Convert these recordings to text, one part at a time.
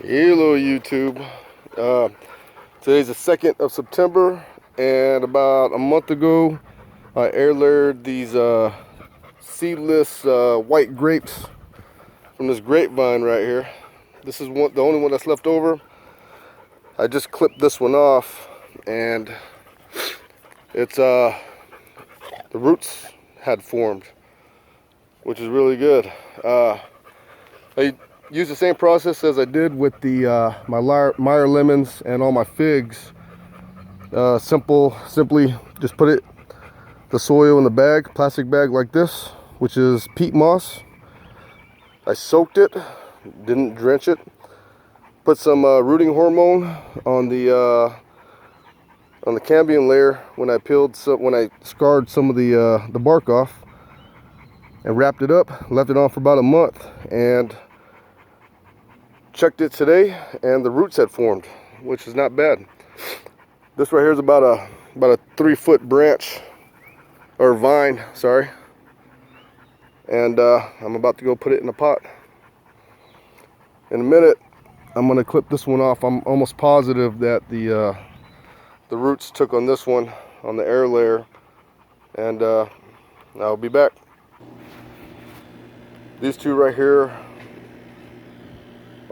Hello YouTube. Today's the 2nd of September, and about a month ago I air layered these seedless white grapes from this grapevine right here. This is the only one that's left over. I just clipped this one off, and it's the roots had formed, which is really good. I use the same process as I did with the my Meyer lemons and all my figs. Simply just put the soil in the bag, plastic bag like this, which is peat moss. I soaked it, didn't drench it. Put some rooting hormone on the cambium layer when I scarred some of the bark off, and wrapped it up. Left it on for about a month, and checked it today, and the roots had formed, which is not bad. This right here is about a 3-foot branch, or vine, sorry. And I'm about to go put it in a pot. In a minute, I'm gonna clip this one off. I'm almost positive that the roots took on this one, on the air layer, and I'll be back. These two right here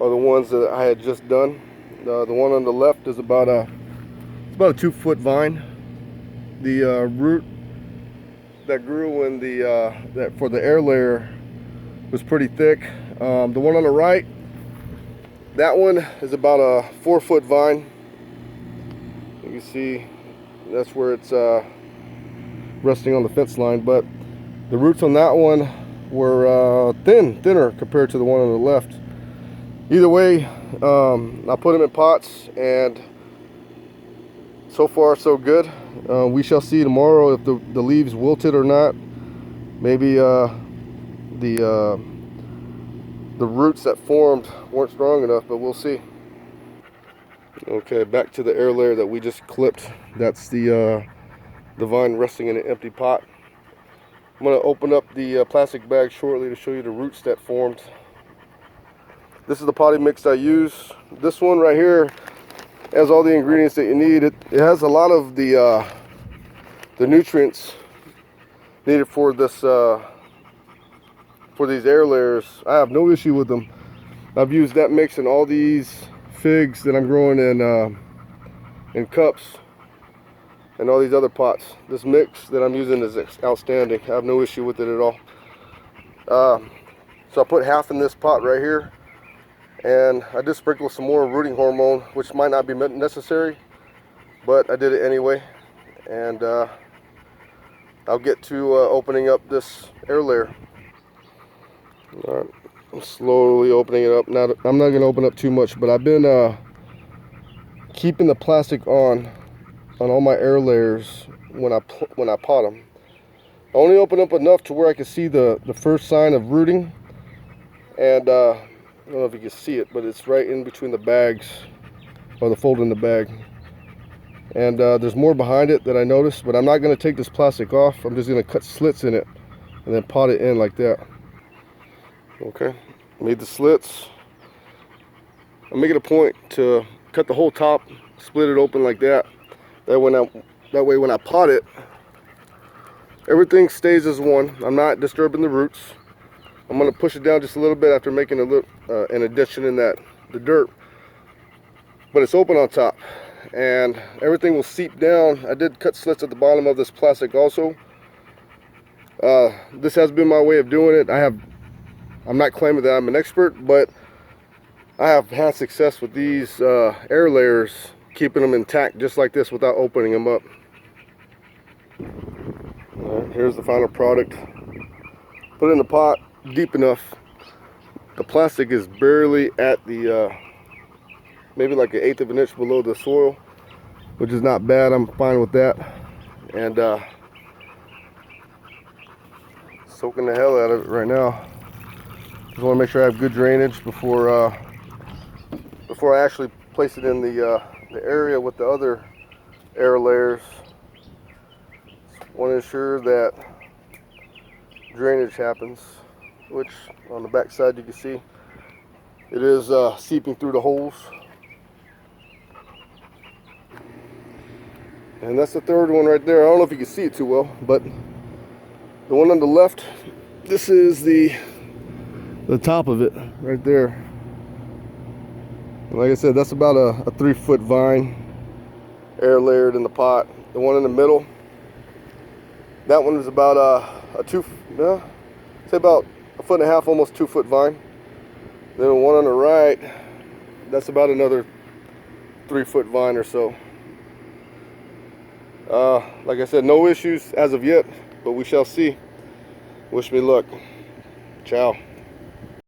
are the ones that I had just done. The one on the left is about a 2-foot vine. The root that grew in that for the air layer was pretty thick. The one on the right, that one is about a 4-foot vine. You can see that's where it's resting on the fence line, but the roots on that one were thinner compared to the one on the left. Either way, I'll put them in pots, and so far so good. We shall see tomorrow if the leaves wilted or not. Maybe the roots that formed weren't strong enough, but we'll see. Okay, back to the air layer that we just clipped. That's the vine resting in an empty pot. I'm going to open up the plastic bag shortly to show you the roots that formed. This is the potting mix I use. This one right here has all the ingredients that you need. It has a lot of the nutrients needed for this for these air layers. I have no issue with them. I've used that mix in all these figs that I'm growing in cups, and all these other pots. This mix that I'm using is outstanding. I have no issue with it at all. So I put half in this pot right here, and I just sprinkled some more rooting hormone, which might not be necessary, but I did it anyway. And I'll get to opening up this air layer. All right, I'm slowly opening it up. Now, I'm not going to open up too much, but I've been keeping the plastic on all my air layers when I pot them. I only open up enough to where I can see the first sign of rooting, and I don't know if you can see it, but it's right in between the bags, or the fold in the bag. And there's more behind it that I noticed, but I'm not going to take this plastic off. I'm just going to cut slits in it and then pot it in like that. Okay, made the slits. I'm making a point to cut the whole top, split it open like that. That way when I pot it, everything stays as one. I'm not disturbing the roots. I'm going to push it down just a little bit after making an addition in the dirt, but it's open on top, and everything will seep down. I did cut slits at the bottom of this plastic also. This has been my way of doing it. I'm not claiming that I'm an expert, but I have had success with these air layers, keeping them intact just like this without opening them up. Here's the final product. Put it in the pot deep enough. The plastic is barely at the maybe like 1/8 of an inch below the soil, which is not bad. I'm fine with that. And soaking the hell out of it right now. Just want to make sure I have good drainage before I actually place it in the area with the other air layers. Want to ensure that drainage happens, which on the back side you can see It is seeping through the holes. And that's the third one right there. I don't know if you can see it too well, but the one on the left, this is the top of it right there. And like I said, that's about a 3-foot vine, air layered in the pot. The one in the middle, that one is about say about 1.5 foot, almost 2-foot vine. Then the one on the right, that's about another 3-foot vine or so. Like I said, no issues as of yet, but we shall see. Wish me luck. Ciao.